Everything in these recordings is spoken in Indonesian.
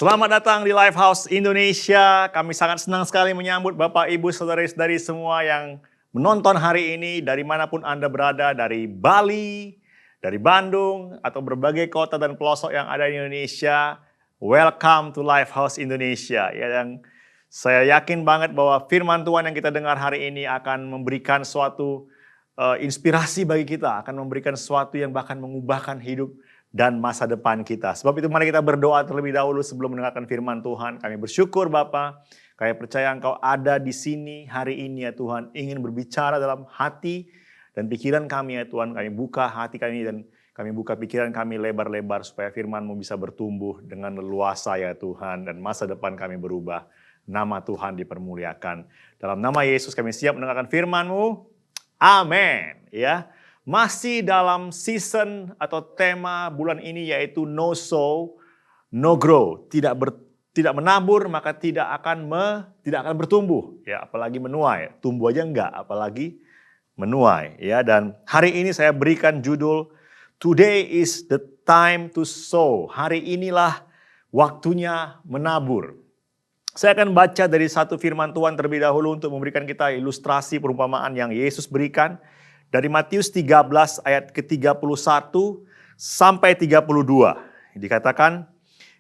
Selamat datang di Lifehouse Indonesia. Kami sangat senang sekali menyambut Bapak, Ibu, Saudara-saudari semua yang menonton hari ini dari manapun Anda berada, dari Bali, dari Bandung, atau berbagai kota dan pelosok yang ada di Indonesia. Welcome to Lifehouse Indonesia. Yang saya yakin banget bahwa firman Tuhan yang kita dengar hari ini akan memberikan suatu inspirasi bagi kita, akan memberikan sesuatu yang bahkan mengubahkan hidup dan masa depan kita. Sebab itu mari kita berdoa terlebih dahulu sebelum mendengarkan firman Tuhan. Kami bersyukur Bapa, kami percaya Engkau ada di sini hari ini ya Tuhan, ingin berbicara dalam hati dan pikiran kami ya Tuhan. Kami buka hati kami dan kami buka pikiran kami lebar-lebar supaya firman-Mu bisa bertumbuh dengan leluasa ya Tuhan, dan masa depan kami berubah. Nama Tuhan dipermuliakan. Dalam nama Yesus kami siap mendengarkan firman-Mu. Amin. Ya. Masih dalam season atau tema bulan ini yaitu no sow, no grow. Tidak menabur maka tidak akan bertumbuh, ya, apalagi menuai. Tumbuh aja enggak, apalagi menuai, ya. Dan hari ini saya berikan judul Today is the time to sow. Hari inilah waktunya menabur. Saya akan baca dari satu firman Tuhan terlebih dahulu untuk memberikan kita ilustrasi perumpamaan yang Yesus berikan. Dari Matius 13 ayat ke-31 sampai 32. Dikatakan,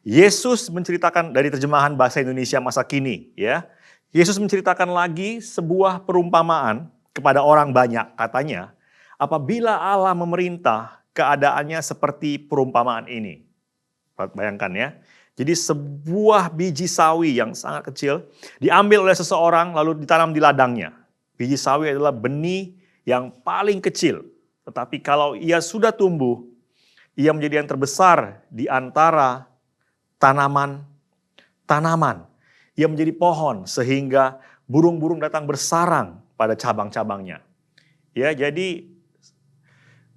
Yesus menceritakan dari terjemahan bahasa Indonesia masa kini. Ya. Yesus menceritakan lagi sebuah perumpamaan kepada orang banyak. Katanya, apabila Allah memerintah, keadaannya seperti perumpamaan ini. Bayangkan ya. Jadi sebuah biji sawi yang sangat kecil diambil oleh seseorang lalu ditanam di ladangnya. Biji sawi adalah benih yang paling kecil. Tetapi kalau ia sudah tumbuh, ia menjadi yang terbesar di antara tanaman-tanaman. Ia menjadi pohon sehingga burung-burung datang bersarang pada cabang-cabangnya. Ya, jadi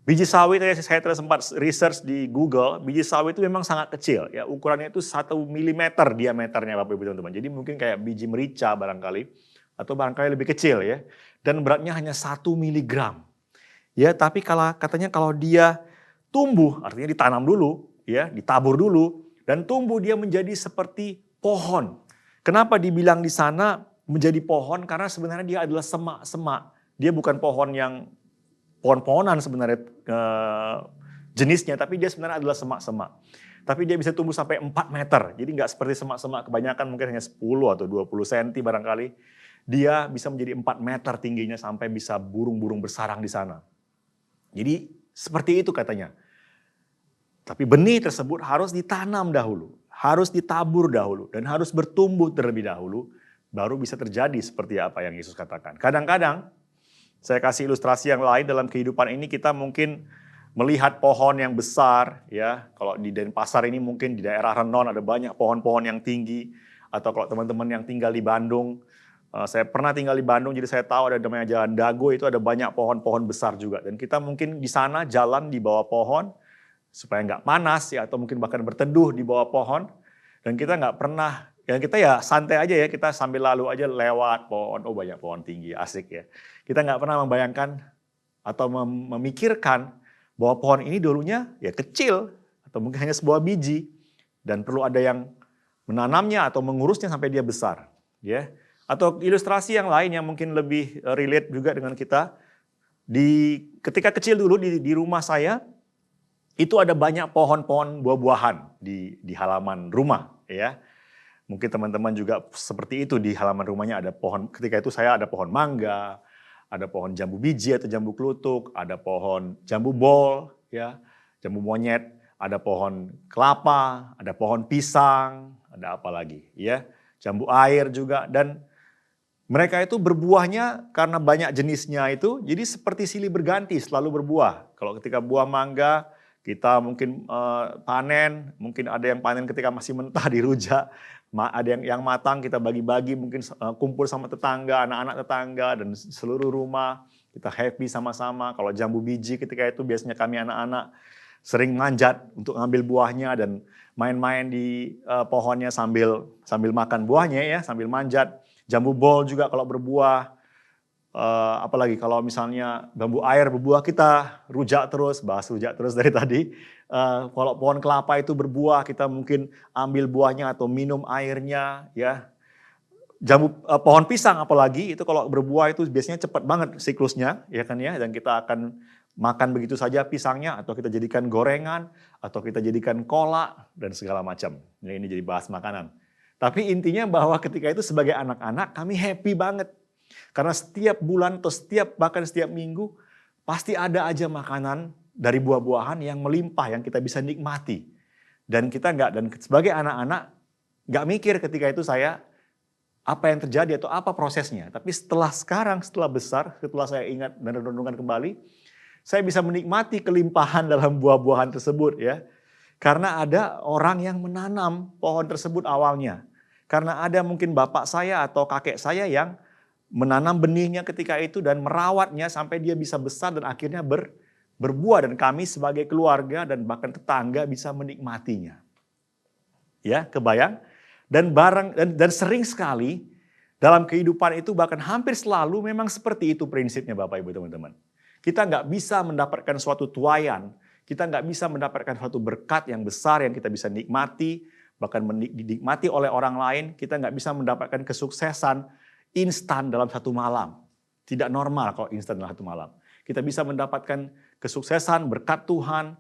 biji sawi tadi saya sempat research di Google, biji sawi itu memang sangat kecil. Ya, ukurannya itu 1 mm diameternya Bapak Ibu teman-teman. Jadi mungkin kayak biji merica barangkali, atau barangkali lebih kecil ya. Dan beratnya hanya 1 miligram. Ya, tapi katanya kalau dia tumbuh, artinya ditanam dulu, ya, ditabur dulu, dan tumbuh dia menjadi seperti pohon. Kenapa dibilang di sana menjadi pohon? Karena sebenarnya dia adalah semak-semak. Dia bukan pohon yang pohon-pohonan sebenarnya jenisnya, tapi dia sebenarnya adalah semak-semak. Tapi dia bisa tumbuh sampai 4 meter. Jadi nggak seperti semak-semak kebanyakan mungkin hanya 10 atau 20 cm barangkali. Dia bisa menjadi 4 meter tingginya sampai bisa burung-burung bersarang di sana. Jadi seperti itu katanya. Tapi benih tersebut harus ditanam dahulu, harus ditabur dahulu, dan harus bertumbuh terlebih dahulu, baru bisa terjadi seperti apa yang Yesus katakan. Kadang-kadang, saya kasih ilustrasi yang lain dalam kehidupan ini, kita mungkin melihat pohon yang besar, ya. Kalau di Denpasar ini mungkin di daerah Renon ada banyak pohon-pohon yang tinggi, atau kalau teman-teman yang tinggal di Bandung, saya pernah tinggal di Bandung, jadi saya tahu ada namanya Jalan Dago, itu ada banyak pohon-pohon besar juga. Dan kita mungkin di sana jalan di bawah pohon, supaya nggak panas, ya, atau mungkin bahkan berteduh di bawah pohon. Dan kita nggak pernah, ya kita ya santai aja ya, kita sambil lalu aja lewat pohon, oh banyak pohon tinggi, asik ya. Kita nggak pernah membayangkan atau memikirkan bahwa pohon ini dulunya ya kecil, atau mungkin hanya sebuah biji, dan perlu ada yang menanamnya atau mengurusnya sampai dia besar. Ya. Atau ilustrasi yang lain yang mungkin lebih relate juga dengan kita. Ketika kecil dulu di rumah saya, itu ada banyak pohon-pohon buah-buahan di halaman rumah. Ya. Mungkin teman-teman juga seperti itu, di halaman rumahnya ada pohon, ketika itu saya ada pohon mangga, ada pohon jambu biji atau jambu klutuk, ada pohon jambu bol, ya, jambu monyet, ada pohon kelapa, ada pohon pisang, ada apa lagi, ya, jambu air juga. Dan mereka itu berbuahnya karena banyak jenisnya itu, jadi seperti silih berganti selalu berbuah. Kalau ketika buah mangga, kita mungkin panen, mungkin ada yang panen ketika masih mentah dirujak, ada yang matang kita bagi-bagi, mungkin kumpul sama tetangga, anak-anak tetangga, dan seluruh rumah kita happy sama-sama. Kalau jambu biji ketika itu biasanya kami anak-anak sering manjat untuk ngambil buahnya dan main-main di pohonnya sambil makan buahnya ya, sambil manjat. Jambu bol juga kalau berbuah, apalagi kalau misalnya bambu air berbuah kita rujak terus, bahas rujak terus dari tadi. Kalau pohon kelapa itu berbuah kita mungkin ambil buahnya atau minum airnya ya. Pohon pisang apalagi itu kalau berbuah itu biasanya cepat banget siklusnya ya kan ya, dan kita akan makan begitu saja pisangnya atau kita jadikan gorengan atau kita jadikan kolak dan segala macam. Ini jadi bahas makanan. Tapi intinya bahwa ketika itu sebagai anak-anak kami happy banget. Karena setiap bulan atau bahkan setiap minggu pasti ada aja makanan dari buah-buahan yang melimpah yang kita bisa nikmati. Dan sebagai anak-anak nggak mikir ketika itu saya apa yang terjadi atau apa prosesnya. Tapi setelah besar, setelah saya ingat dan renungkan kembali, saya bisa menikmati kelimpahan dalam buah-buahan tersebut ya. Karena ada orang yang menanam pohon tersebut awalnya. Karena ada mungkin bapak saya atau kakek saya yang menanam benihnya ketika itu dan merawatnya sampai dia bisa besar dan akhirnya berbuah, dan kami sebagai keluarga dan bahkan tetangga bisa menikmatinya. Ya, kebayang? Dan sering sekali dalam kehidupan itu bahkan hampir selalu memang seperti itu prinsipnya Bapak Ibu teman-teman. Kita nggak bisa mendapatkan suatu tuaian, kita nggak bisa mendapatkan suatu berkat yang besar yang kita bisa nikmati, bahkan dinikmati oleh orang lain. Kita nggak bisa mendapatkan kesuksesan instan dalam satu malam. Tidak normal kalau instan dalam satu malam. Kita bisa mendapatkan kesuksesan, berkat Tuhan,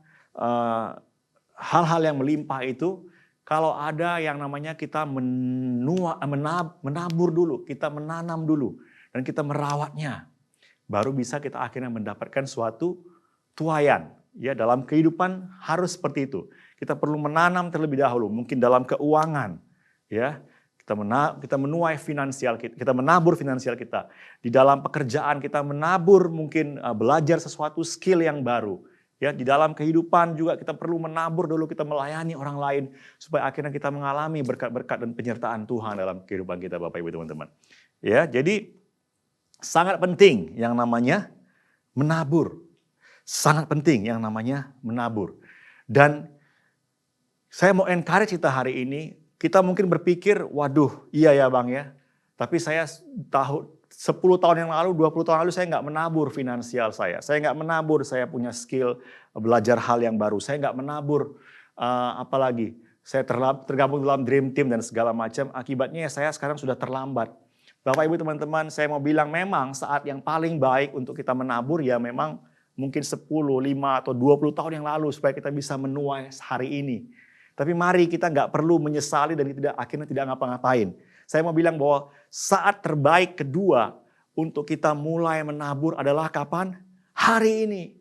hal-hal yang melimpah itu kalau ada yang namanya kita menabur dulu, kita menanam dulu, dan kita merawatnya. Baru bisa kita akhirnya mendapatkan suatu tuaian. Ya, dalam kehidupan harus seperti itu. Kita perlu menanam terlebih dahulu, mungkin dalam keuangan, ya. Kita menuai finansial kita menabur finansial kita. Di dalam pekerjaan kita menabur mungkin belajar sesuatu skill yang baru. Ya, di dalam kehidupan juga kita perlu menabur dulu, kita melayani orang lain supaya akhirnya kita mengalami berkat-berkat dan penyertaan Tuhan dalam kehidupan kita Bapak Ibu teman-teman. Ya, jadi sangat penting yang namanya menabur. Sangat penting yang namanya menabur. Dan saya mau encourage kita hari ini. Kita mungkin berpikir, waduh iya ya Bang ya, tapi saya 10 tahun yang lalu, 20 tahun lalu saya nggak menabur finansial saya. Saya nggak menabur, saya punya skill belajar hal yang baru. Saya nggak menabur, apalagi saya tergabung dalam dream team dan segala macam. Akibatnya saya sekarang sudah terlambat. Bapak Ibu teman-teman, saya mau bilang memang saat yang paling baik untuk kita menabur ya memang mungkin 10, 5 atau 20 tahun yang lalu supaya kita bisa menuai hari ini. Tapi mari kita nggak perlu menyesali dan akhirnya tidak ngapa-ngapain. Saya mau bilang bahwa saat terbaik kedua untuk kita mulai menabur adalah kapan? Hari ini.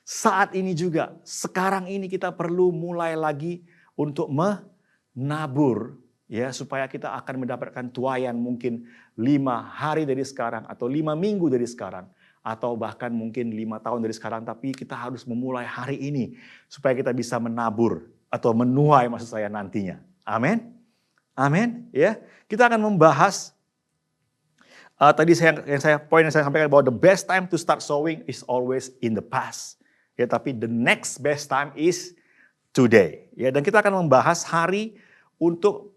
Saat ini juga. Sekarang ini kita perlu mulai lagi untuk menabur. Ya, supaya kita akan mendapatkan tuaian mungkin 5 hari dari sekarang atau 5 minggu dari sekarang. Atau bahkan mungkin 5 tahun dari sekarang. Tapi kita harus memulai hari ini supaya kita bisa menabur. Atau menuai maksud saya nantinya. Amin. Amin. Ya, kita akan membahas tadi poin yang saya sampaikan bahwa the best time to start sowing is always in the past. Ya, tapi the next best time is today. Ya, dan kita akan membahas hari untuk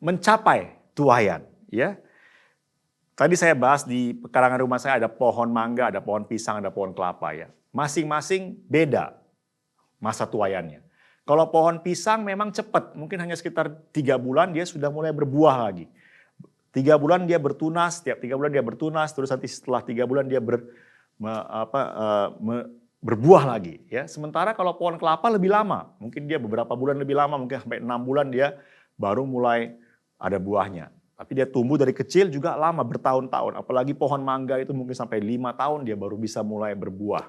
mencapai tuaian. Ya, tadi saya bahas di pekarangan rumah saya ada pohon mangga, ada pohon pisang, ada pohon kelapa. Ya, masing-masing beda masa tuaiannya. Kalau pohon pisang memang cepat, mungkin hanya sekitar 3 bulan dia sudah mulai berbuah lagi. 3 bulan dia bertunas, setiap 3 bulan dia bertunas, terus nanti setelah 3 bulan dia berbuah lagi. Ya. Sementara kalau pohon kelapa lebih lama, mungkin dia beberapa bulan lebih lama, mungkin sampai 6 bulan dia baru mulai ada buahnya. Tapi dia tumbuh dari kecil juga lama, bertahun-tahun. Apalagi pohon mangga itu mungkin sampai 5 tahun dia baru bisa mulai berbuah.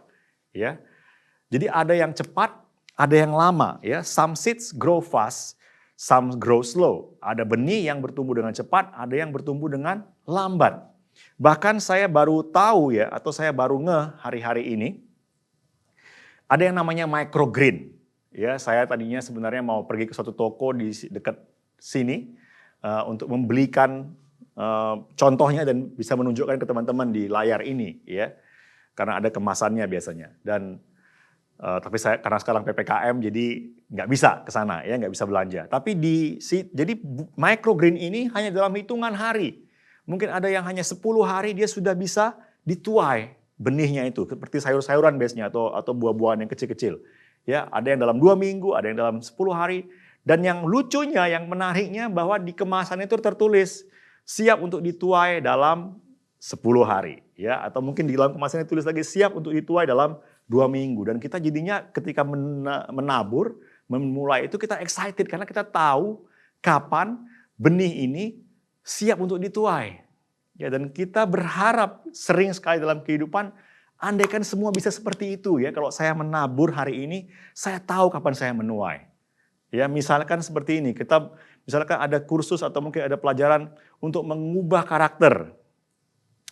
Ya. Jadi ada yang cepat, ada yang lama, ya. Some seeds grow fast, some grow slow. Ada benih yang bertumbuh dengan cepat, ada yang bertumbuh dengan lambat. Bahkan saya baru tahu ya, atau saya baru hari-hari ini, ada yang namanya microgreen. Ya, saya tadinya sebenarnya mau pergi ke suatu toko di dekat sini untuk membelikan contohnya dan bisa menunjukkan ke teman-teman di layar ini, ya. Karena ada kemasannya biasanya. Dan tapi saya karena sekarang PPKM jadi nggak bisa ke sana ya, nggak bisa belanja. Tapi jadi microgreen ini hanya dalam hitungan hari. Mungkin ada yang hanya 10 hari dia sudah bisa dituai benihnya itu. Seperti sayur-sayuran biasanya atau buah-buahan yang kecil-kecil. Ya, ada yang dalam 2 minggu, ada yang dalam 10 hari. Dan yang lucunya, yang menariknya bahwa di kemasan itu tertulis siap untuk dituai dalam 10 hari. Ya, atau mungkin di dalam kemasannya tulis lagi siap untuk dituai dalam 2 minggu. Dan kita jadinya ketika menabur, memulai itu kita excited karena kita tahu kapan benih ini siap untuk dituai. Ya, dan kita berharap sering sekali dalam kehidupan, andaikan semua bisa seperti itu ya. Kalau saya menabur hari ini, saya tahu kapan saya menuai. Ya, misalkan seperti ini, kita misalkan ada kursus atau mungkin ada pelajaran untuk mengubah karakter.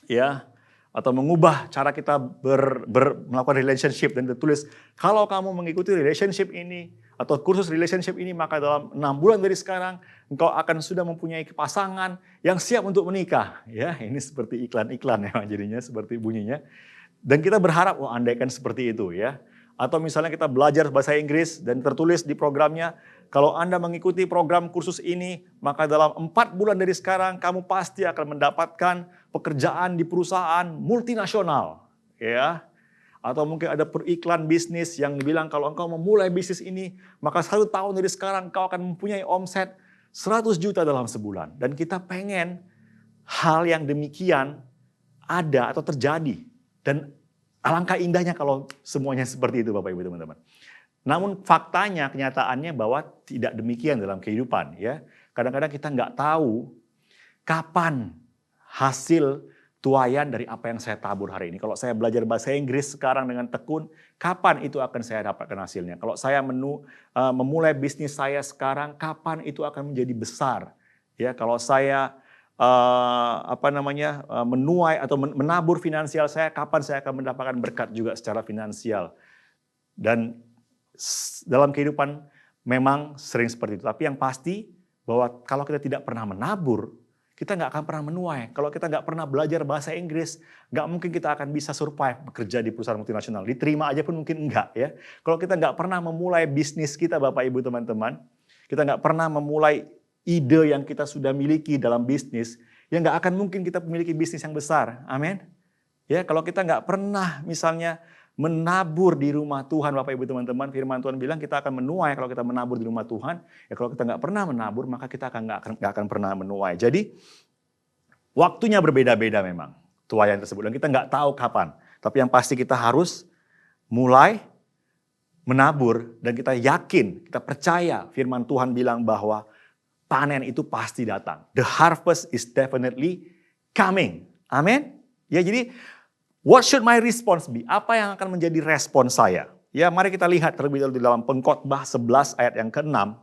Ya, atau mengubah cara kita melakukan relationship dan tertulis kalau kamu mengikuti relationship ini atau kursus relationship ini maka dalam 6 bulan dari sekarang engkau akan sudah mempunyai pasangan yang siap untuk menikah. Ya, ini seperti iklan-iklan ya jadinya seperti bunyinya. Dan kita berharap andaikan seperti itu ya. Atau misalnya kita belajar bahasa Inggris dan tertulis di programnya, kalau Anda mengikuti program kursus ini, maka dalam 4 bulan dari sekarang kamu pasti akan mendapatkan pekerjaan di perusahaan multinasional. Ya. Atau mungkin ada periklan bisnis yang bilang kalau engkau memulai bisnis ini, maka 1 tahun dari sekarang engkau akan mempunyai omset 100 juta dalam sebulan. Dan kita pengen hal yang demikian ada atau terjadi. Dan alangkah indahnya kalau semuanya seperti itu Bapak Ibu teman-teman. Namun faktanya, kenyataannya bahwa tidak demikian dalam kehidupan. Ya, kadang-kadang kita nggak tahu kapan hasil tuaian dari apa yang saya tabur hari ini. Kalau saya belajar bahasa Inggris sekarang dengan tekun, kapan itu akan saya dapatkan hasilnya? Kalau saya memulai bisnis saya sekarang, kapan itu akan menjadi besar? Ya, kalau saya menuai atau menabur finansial saya, kapan saya akan mendapatkan berkat juga secara finansial. Dan dalam kehidupan memang sering seperti itu. Tapi yang pasti bahwa kalau kita tidak pernah menabur, kita nggak akan pernah menuai. Kalau kita nggak pernah belajar bahasa Inggris, nggak mungkin kita akan bisa survive bekerja di perusahaan multinasional. Diterima aja pun mungkin enggak ya. Kalau kita nggak pernah memulai bisnis kita Bapak Ibu teman-teman, kita nggak pernah memulai ide yang kita sudah miliki dalam bisnis, ya nggak akan mungkin kita memiliki bisnis yang besar. Amin. Ya, kalau kita nggak pernah misalnya menabur di rumah Tuhan, Bapak Ibu teman-teman, firman Tuhan bilang kita akan menuai kalau kita menabur di rumah Tuhan. Ya kalau kita nggak pernah menabur, maka kita nggak akan pernah menuai. Jadi waktunya berbeda-beda memang tuaian tersebut dan kita nggak tahu kapan. Tapi yang pasti kita harus mulai menabur dan kita yakin, kita percaya firman Tuhan bilang bahwa panen itu pasti datang. The harvest is definitely coming. Amin. Ya, jadi what should my response be? Apa yang akan menjadi respon saya? Ya, mari kita lihat terlebih dahulu di dalam Pengkhotbah 11 ayat yang ke-6.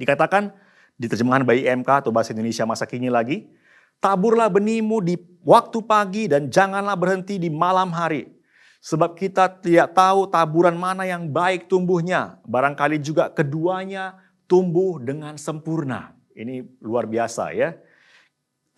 Dikatakan di terjemahan BIMK atau bahasa Indonesia masa kini lagi, taburlah benihmu di waktu pagi dan janganlah berhenti di malam hari. Sebab kita tidak tahu taburan mana yang baik tumbuhnya. Barangkali juga keduanya tumbuh dengan sempurna. Ini luar biasa ya.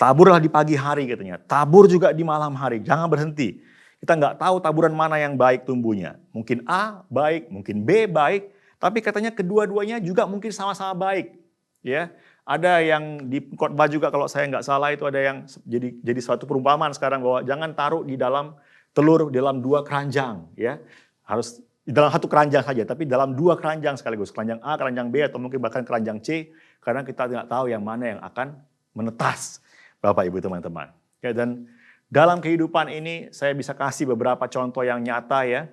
Taburlah di pagi hari katanya. Tabur juga di malam hari. Jangan berhenti. Kita nggak tahu taburan mana yang baik tumbuhnya. Mungkin A baik, mungkin B baik. Tapi katanya kedua-duanya juga mungkin sama-sama baik. Ya, ada yang di khotbah juga kalau saya nggak salah itu ada yang jadi suatu perumpamaan sekarang bahwa jangan taruh di dalam telur dalam 2 keranjang. Ya, harus di dalam 1 keranjang saja, tapi dalam 2 keranjang sekaligus. Keranjang A, keranjang B, atau mungkin bahkan keranjang C. Karena kita tidak tahu yang mana yang akan menetas, Bapak Ibu teman-teman. Ya, dan dalam kehidupan ini saya bisa kasih beberapa contoh yang nyata ya.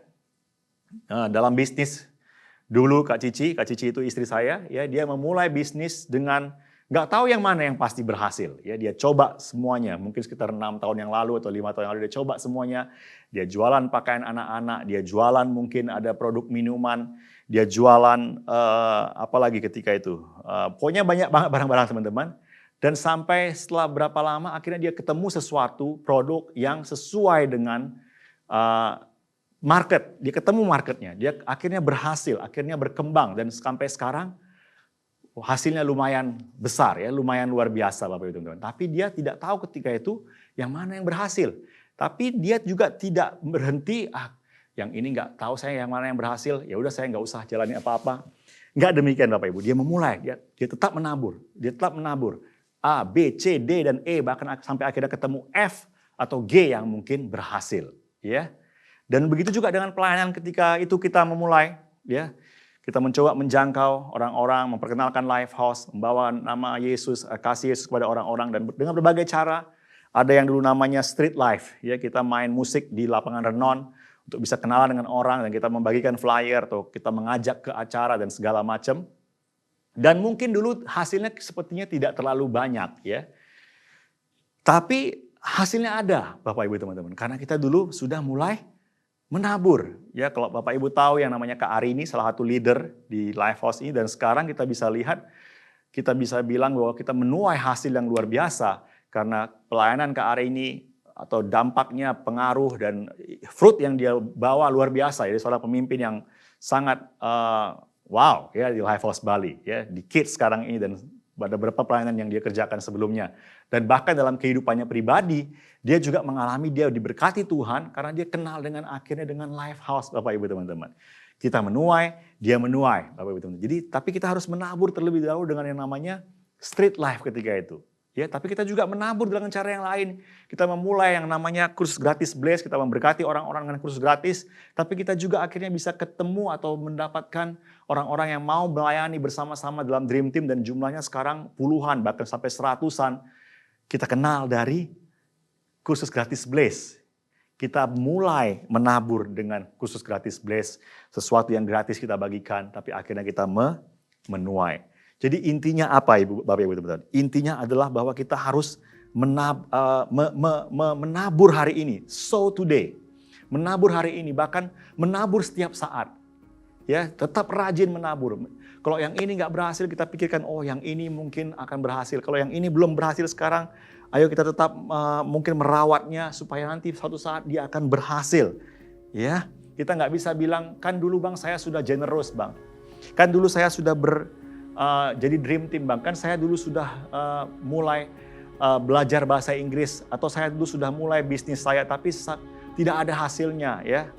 Nah, dalam bisnis, dulu Kak Cici itu istri saya, ya dia memulai bisnis dengan nggak tahu yang mana yang pasti berhasil. Ya, dia coba semuanya, mungkin sekitar 6 tahun yang lalu atau 5 tahun yang lalu dia coba semuanya. Dia jualan pakaian anak-anak, dia jualan mungkin ada produk minuman, dia jualan apalagi ketika itu. Pokoknya banyak banget barang-barang teman-teman. Dan sampai setelah berapa lama akhirnya dia ketemu sesuatu produk yang sesuai dengan market. Dia ketemu marketnya, dia akhirnya berhasil, akhirnya berkembang dan sampai sekarang hasilnya lumayan besar ya, lumayan luar biasa Bapak Ibu teman-teman. Tapi dia tidak tahu ketika itu yang mana yang berhasil. Tapi dia juga tidak berhenti, yang ini nggak tahu saya yang mana yang berhasil, ya udah saya nggak usah jalani apa-apa. Nggak demikian Bapak Ibu, dia memulai, dia tetap menabur, A, B, C, D, dan E, bahkan sampai akhirnya ketemu F atau G yang mungkin berhasil. Ya. Dan begitu juga dengan pelayanan ketika itu kita memulai. Ya. Kita mencoba menjangkau orang-orang, memperkenalkan Lifehouse, membawa nama Yesus, kasih Yesus kepada orang-orang, dan dengan berbagai cara. Ada yang dulu namanya street life, ya kita main musik di lapangan renon untuk bisa kenalan dengan orang, dan kita membagikan flyer atau kita mengajak ke acara dan segala macam. Dan mungkin dulu hasilnya sepertinya tidak terlalu banyak, ya. Tapi hasilnya ada, Bapak Ibu teman-teman, karena kita dulu sudah mulai menabur. Ya, kalau Bapak Ibu tahu yang namanya Kak Ari ini salah satu leader di Lifehouse ini, dan sekarang kita bisa lihat, kita bisa bilang bahwa kita menuai hasil yang luar biasa karena pelayanan Kak Ari ini atau dampaknya, pengaruh dan fruit yang dia bawa luar biasa. Jadi seorang pemimpin yang sangat wow ya di Lifehouse Bali, ya di Kids sekarang ini, dan pada beberapa pelayanan yang dia kerjakan sebelumnya. Dan bahkan dalam kehidupannya pribadi, dia juga mengalami, dia diberkati Tuhan karena dia kenal dengan akhirnya dengan Lifehouse, Bapak Ibu teman-teman. Kita menuai, dia menuai, Bapak Ibu teman-teman. Jadi tapi kita harus menabur terlebih dahulu dengan yang namanya street life ketika itu. Ya, tapi kita juga menabur dengan cara yang lain. Kita memulai yang namanya kursus gratis Bless, kita memberkati orang-orang dengan kursus gratis, tapi kita juga akhirnya bisa ketemu atau mendapatkan orang-orang yang mau melayani bersama-sama dalam Dream Team, dan jumlahnya sekarang puluhan, bahkan sampai 100-an. Kita kenal dari kursus gratis Bless. Kita mulai menabur dengan kursus gratis Bless, sesuatu yang gratis kita bagikan, tapi akhirnya kita menuai. Jadi intinya apa Bapak Ibu teman-teman? Intinya adalah bahwa kita harus menabur hari ini, sow today. Menabur hari ini, bahkan menabur setiap saat. Ya, tetap rajin menabur. Kalau yang ini nggak berhasil, kita pikirkan, oh yang ini mungkin akan berhasil. Kalau yang ini belum berhasil sekarang, ayo kita tetap mungkin merawatnya supaya nanti suatu saat dia akan berhasil. Ya, kita nggak bisa bilang, kan dulu Bang saya sudah generous Bang. Kan dulu saya sudah jadi Dream Team Bang. Kan saya dulu sudah mulai belajar bahasa Inggris, atau saya dulu sudah mulai bisnis saya, tapi tidak ada hasilnya ya.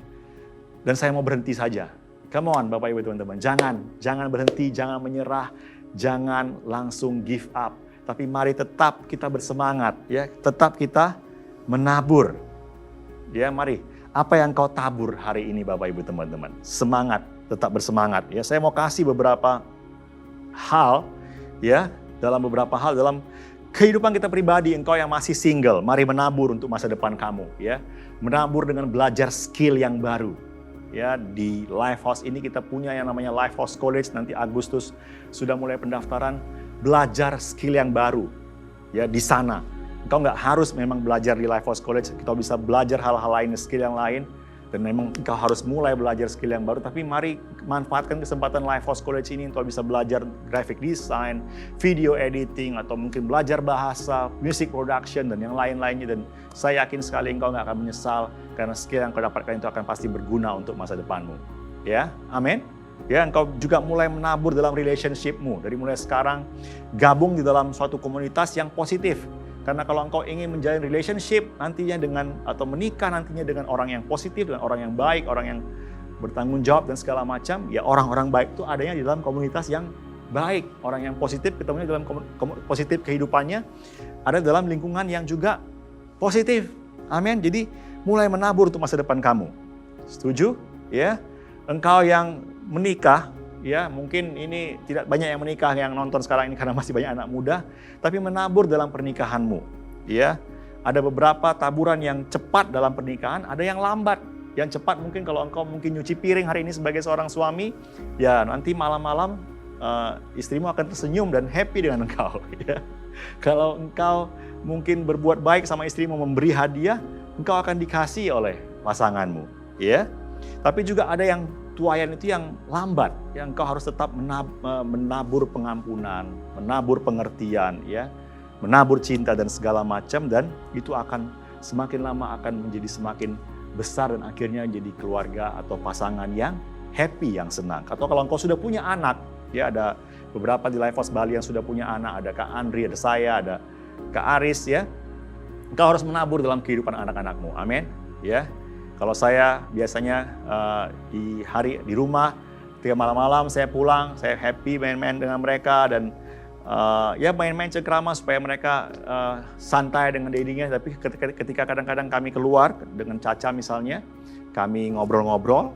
Dan saya mau berhenti saja. Come on Bapak Ibu teman-teman, jangan berhenti, jangan menyerah, jangan langsung give up. Tapi mari tetap kita bersemangat ya, tetap kita menabur. Ya, mari. Apa yang kau tabur hari ini Bapak Ibu teman-teman? Semangat, tetap bersemangat ya. Saya mau kasih beberapa hal ya, dalam kehidupan kita pribadi. Engkau yang masih single, mari menabur untuk masa depan kamu ya. Menabur dengan belajar skill yang baru. Ya, di Lifehouse ini kita punya yang namanya Lifehouse College, nanti Agustus sudah mulai pendaftaran, belajar skill yang baru. Ya, di sana. Engkau nggak harus memang belajar di Lifehouse College, kita bisa belajar hal-hal lain, skill yang lain. Dan memang engkau harus mulai belajar skill yang baru, tapi mari manfaatkan kesempatan Lifehouse College ini untuk bisa belajar graphic design, video editing, atau mungkin belajar bahasa, music production, dan yang lain-lainnya. Dan saya yakin sekali engkau nggak akan menyesal, karena skill yang kau dapatkan itu akan pasti berguna untuk masa depanmu. Ya, amin. Ya, engkau juga mulai menabur dalam relationship-mu. Dari mulai sekarang, gabung di dalam suatu komunitas yang positif. Karena kalau engkau ingin menjalin relationship nantinya atau menikah nantinya dengan orang yang positif, dengan orang yang baik, orang yang bertanggung jawab dan segala macam, ya orang-orang baik itu adanya di dalam komunitas yang baik. Orang yang positif ketemunya dalam positif kehidupannya, ada dalam lingkungan yang juga positif. Amin. Jadi mulai menabur untuk masa depan kamu. Setuju? Ya. Engkau yang menikah, ya mungkin ini tidak banyak yang menikah yang nonton sekarang ini karena masih banyak anak muda, tapi menabur dalam pernikahanmu. Ya, ada beberapa taburan yang cepat dalam pernikahan, ada yang lambat. Yang cepat mungkin kalau engkau mungkin nyuci piring hari ini sebagai seorang suami, ya nanti malam-malam istrimu akan tersenyum dan happy dengan engkau. Ya. Kalau engkau mungkin berbuat baik sama istrimu, memberi hadiah, engkau akan dikasih oleh pasanganmu. Ya, tapi juga ada yang tuayan itu yang lambat, yang engkau harus tetap menabur pengampunan, menabur pengertian, ya, menabur cinta dan segala macam, dan itu akan semakin lama akan menjadi semakin besar dan akhirnya jadi keluarga atau pasangan yang happy, yang senang. Atau kalau engkau sudah punya anak, ya ada beberapa di Lifehouse Bali yang sudah punya anak, ada Kak Andri, ada saya, ada Kak Aris, ya, engkau harus menabur dalam kehidupan anak-anakmu, amin, ya. Kalau saya biasanya di rumah, ketika malam-malam saya pulang, saya happy main-main dengan mereka, dan ya main-main cengkrama supaya mereka santai dengan dedinya. Tapi ketika kadang-kadang kami keluar dengan Caca misalnya, kami ngobrol-ngobrol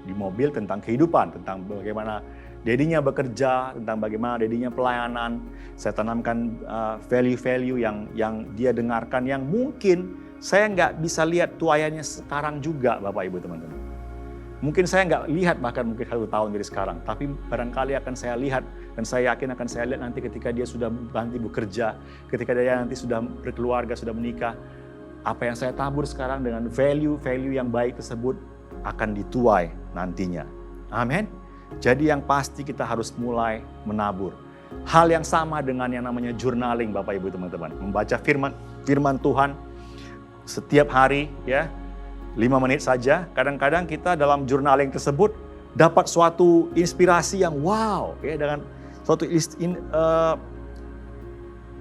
di mobil tentang kehidupan, tentang bagaimana dedinya bekerja, tentang bagaimana dedinya pelayanan. Saya tanamkan value-value yang dia dengarkan, yang mungkin saya nggak bisa lihat tuayannya sekarang juga, Bapak Ibu teman-teman. Mungkin saya nggak lihat bahkan mungkin 1 tahun dari sekarang, tapi barangkali akan saya lihat dan saya yakin akan saya lihat nanti ketika dia sudah nanti bekerja, ketika dia nanti sudah berkeluarga, sudah menikah, apa yang saya tabur sekarang dengan value-value yang baik tersebut akan dituai nantinya. Amin. Jadi yang pasti kita harus mulai menabur. Hal yang sama dengan yang namanya journaling, Bapak Ibu teman-teman. Membaca firman Tuhan setiap hari ya. 5 menit saja, kadang-kadang kita dalam journaling tersebut dapat suatu inspirasi yang wow, ya, dengan suatu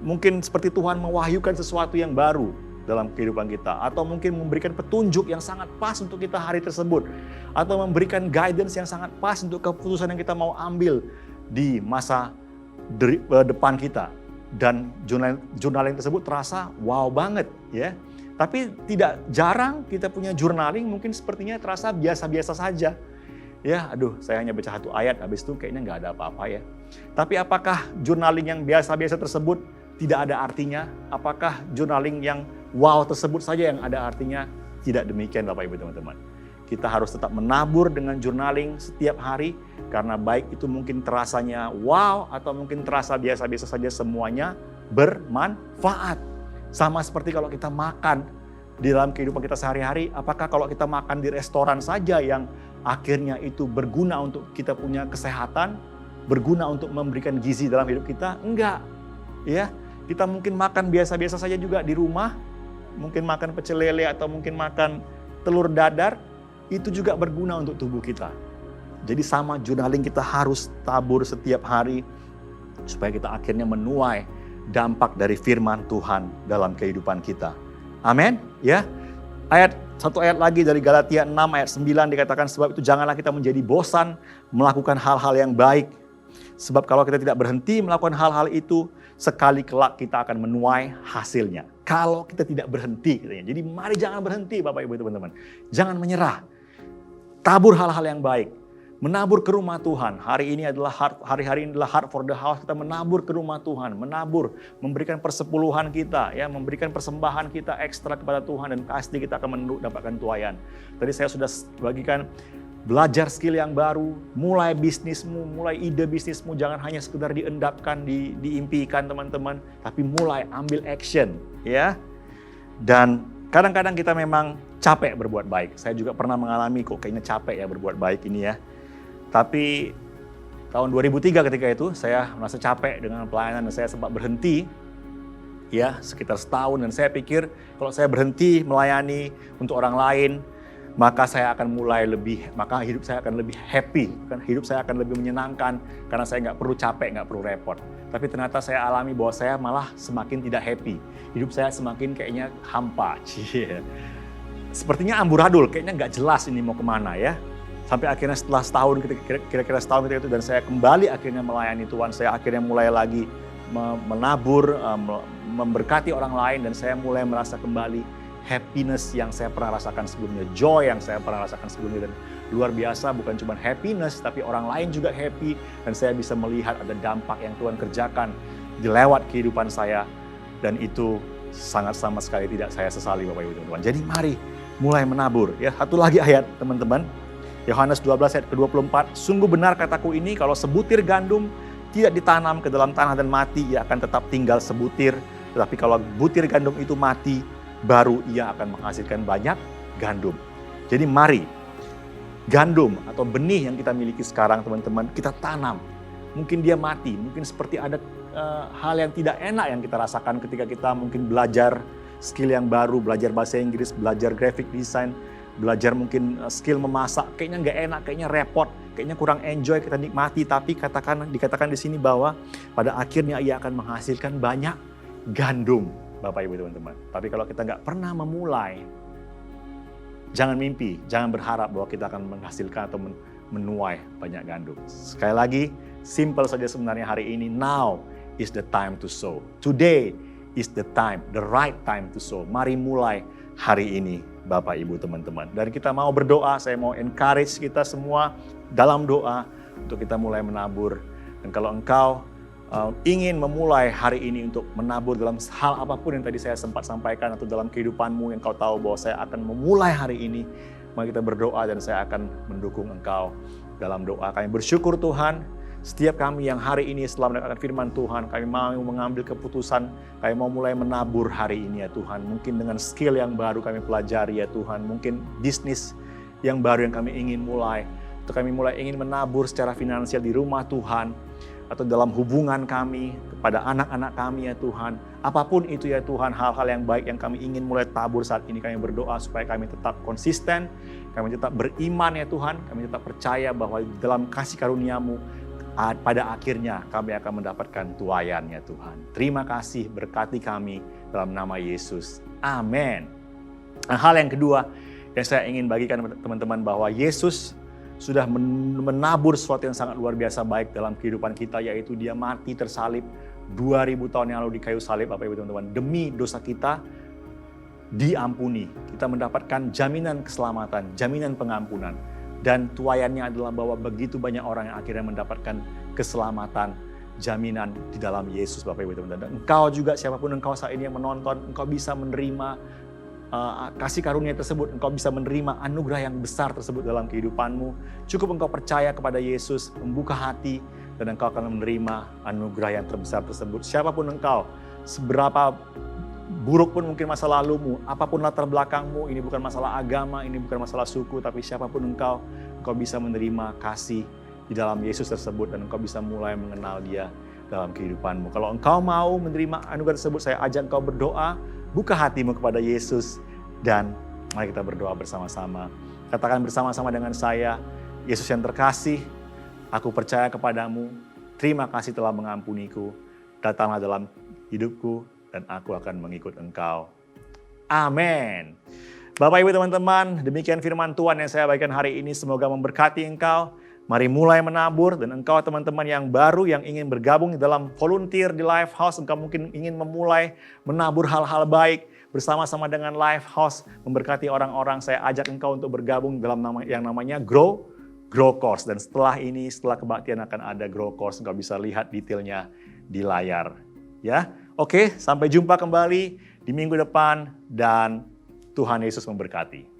mungkin seperti Tuhan mewahyukan sesuatu yang baru dalam kehidupan kita, atau mungkin memberikan petunjuk yang sangat pas untuk kita hari tersebut, atau memberikan guidance yang sangat pas untuk keputusan yang kita mau ambil di masa depan kita. Dan journaling tersebut terasa wow banget ya. Tapi tidak jarang kita punya journaling mungkin sepertinya terasa biasa-biasa saja. Ya, aduh saya hanya baca 1 ayat, habis itu kayaknya nggak ada apa-apa ya. Tapi apakah journaling yang biasa-biasa tersebut tidak ada artinya? Apakah journaling yang wow tersebut saja yang ada artinya? Tidak demikian Bapak Ibu teman-teman. Kita harus tetap menabur dengan journaling setiap hari, karena baik itu mungkin terasanya wow atau mungkin terasa biasa-biasa saja, semuanya bermanfaat. Sama seperti kalau kita makan di dalam kehidupan kita sehari-hari, apakah kalau kita makan di restoran saja yang akhirnya itu berguna untuk kita punya kesehatan, berguna untuk memberikan gizi dalam hidup kita? Enggak. Ya, kita mungkin makan biasa-biasa saja juga di rumah, mungkin makan pecel lele atau mungkin makan telur dadar, itu juga berguna untuk tubuh kita. Jadi sama journaling kita harus tabur setiap hari supaya kita akhirnya menuai dampak dari firman Tuhan dalam kehidupan kita. Amin. Ya. Satu ayat lagi dari Galatia 6 ayat 9 dikatakan, sebab itu janganlah kita menjadi bosan melakukan hal-hal yang baik. Sebab kalau kita tidak berhenti melakukan hal-hal itu, sekali kelak kita akan menuai hasilnya. Kalau kita tidak berhenti katanya. Jadi mari jangan berhenti Bapak Ibu teman-teman. Jangan menyerah. Tabur hal-hal yang baik. Menabur ke rumah Tuhan. Hari ini adalah hari-hari ini adalah heart for the house. Kita menabur ke rumah Tuhan, menabur, memberikan persepuluhan kita, ya, memberikan persembahan kita ekstra kepada Tuhan, dan pasti kita akan mendapatkan tuaian. Tadi saya sudah bagikan belajar skill yang baru, mulai bisnismu, mulai ide bisnismu, jangan hanya sekedar diendapkan, diimpikan teman-teman, tapi mulai ambil action, ya. Dan kadang-kadang kita memang capek berbuat baik. Saya juga pernah mengalami kok kayaknya capek ya berbuat baik ini ya. Tapi tahun 2003 ketika itu saya merasa capek dengan pelayanan dan saya sempat berhenti ya sekitar setahun, dan saya pikir kalau saya berhenti melayani untuk orang lain maka hidup saya akan lebih happy, kan, hidup saya akan lebih menyenangkan karena saya nggak perlu capek, nggak perlu repot. Tapi ternyata saya alami bahwa saya malah semakin tidak happy, hidup saya semakin kayaknya hampa. Sepertinya amburadul, kayaknya nggak jelas ini mau kemana ya. Sampai akhirnya setelah setahun, kira-kira setahun ketika itu, dan saya kembali akhirnya melayani Tuhan, saya akhirnya mulai lagi menabur, memberkati orang lain, dan saya mulai merasa kembali happiness yang saya pernah rasakan sebelumnya, joy yang saya pernah rasakan sebelumnya, dan luar biasa, bukan cuma happiness, tapi orang lain juga happy, dan saya bisa melihat ada dampak yang Tuhan kerjakan di lewat kehidupan saya, dan itu sangat sama sekali tidak saya sesali Bapak Ibu teman-teman. Jadi mari mulai menabur. Ya, satu lagi ayat teman-teman. Yohanes 12 ayat ke-24, sungguh benar kataku ini, kalau sebutir gandum tidak ditanam ke dalam tanah dan mati, ia akan tetap tinggal sebutir. Tetapi kalau butir gandum itu mati, baru ia akan menghasilkan banyak gandum. Jadi mari, gandum atau benih yang kita miliki sekarang teman-teman, kita tanam. Mungkin dia mati, mungkin seperti ada hal yang tidak enak yang kita rasakan ketika kita mungkin belajar skill yang baru, belajar bahasa Inggris, belajar graphic design, belajar mungkin skill memasak, kayaknya nggak enak, kayaknya repot, kayaknya kurang enjoy, kita nikmati, tapi dikatakan di sini bahwa pada akhirnya ia akan menghasilkan banyak gandum, Bapak Ibu teman-teman. Tapi kalau kita nggak pernah memulai, jangan mimpi, jangan berharap bahwa kita akan menghasilkan atau menuai banyak gandum. Sekali lagi, simple saja sebenarnya hari ini. Now is the time to sow. Today is the time, the right time to sow. Mari mulai hari ini, Bapak, Ibu, teman-teman. Dan kita mau berdoa, saya mau encourage kita semua dalam doa untuk kita mulai menabur. Dan kalau engkau ingin memulai hari ini untuk menabur dalam hal apapun yang tadi saya sempat sampaikan, atau dalam kehidupanmu yang kau tahu bahwa saya akan memulai hari ini, mari kita berdoa dan saya akan mendukung engkau dalam doa. Kami bersyukur Tuhan, setiap kami yang hari ini setelah mendengarkan firman Tuhan, kami mau mengambil keputusan, kami mau mulai menabur hari ini ya Tuhan. Mungkin dengan skill yang baru kami pelajari ya Tuhan, mungkin bisnis yang baru yang kami ingin mulai, atau kami mulai ingin menabur secara finansial di rumah Tuhan, atau dalam hubungan kami kepada anak-anak kami ya Tuhan. Apapun itu ya Tuhan, hal-hal yang baik yang kami ingin mulai tabur saat ini, kami berdoa supaya kami tetap konsisten, kami tetap beriman ya Tuhan, kami tetap percaya bahwa dalam kasih karunia-Mu, pada akhirnya kami akan mendapatkan tuaian ya Tuhan. Terima kasih, berkati kami dalam nama Yesus. Amin. Nah, hal yang kedua yang saya ingin bagikan teman-teman, bahwa Yesus sudah menabur sesuatu yang sangat luar biasa baik dalam kehidupan kita, yaitu Dia mati tersalib 2000 tahun yang lalu di kayu salib, Bapak Ibu teman-teman. Demi dosa kita diampuni. Kita mendapatkan jaminan keselamatan, jaminan pengampunan. Dan tuaiannya adalah bahwa begitu banyak orang yang akhirnya mendapatkan keselamatan, jaminan di dalam Yesus, Bapak Ibu teman-teman. Dan engkau juga, siapapun engkau saat ini yang menonton, engkau bisa menerima kasih karunia tersebut, engkau bisa menerima anugerah yang besar tersebut dalam kehidupanmu. Cukup engkau percaya kepada Yesus, membuka hati, dan engkau akan menerima anugerah yang terbesar tersebut. Siapapun engkau, seberapa buruk pun mungkin masa lalumu, apapun latar belakangmu, ini bukan masalah agama, ini bukan masalah suku, tapi siapapun engkau bisa menerima kasih di dalam Yesus tersebut, dan engkau bisa mulai mengenal Dia dalam kehidupanmu. Kalau engkau mau menerima anugerah tersebut, saya ajak engkau berdoa, buka hatimu kepada Yesus, dan mari kita berdoa bersama-sama. Katakan bersama-sama dengan saya, Yesus yang terkasih, aku percaya kepadamu, terima kasih telah mengampuniku, datanglah dalam hidupku, dan aku akan mengikut engkau. Amin. Bapak Ibu teman-teman, demikian firman Tuhan yang saya bagikan hari ini. Semoga memberkati engkau. Mari mulai menabur, dan engkau teman-teman yang baru yang ingin bergabung dalam volunteer di Lifehouse, engkau mungkin ingin memulai menabur hal-hal baik bersama-sama dengan Lifehouse, memberkati orang-orang. Saya ajak engkau untuk bergabung dalam yang namanya Grow Course. Dan setelah ini, setelah kebaktian akan ada Grow Course. Engkau bisa lihat detailnya di layar. Ya, oke, sampai jumpa kembali di minggu depan, dan Tuhan Yesus memberkati.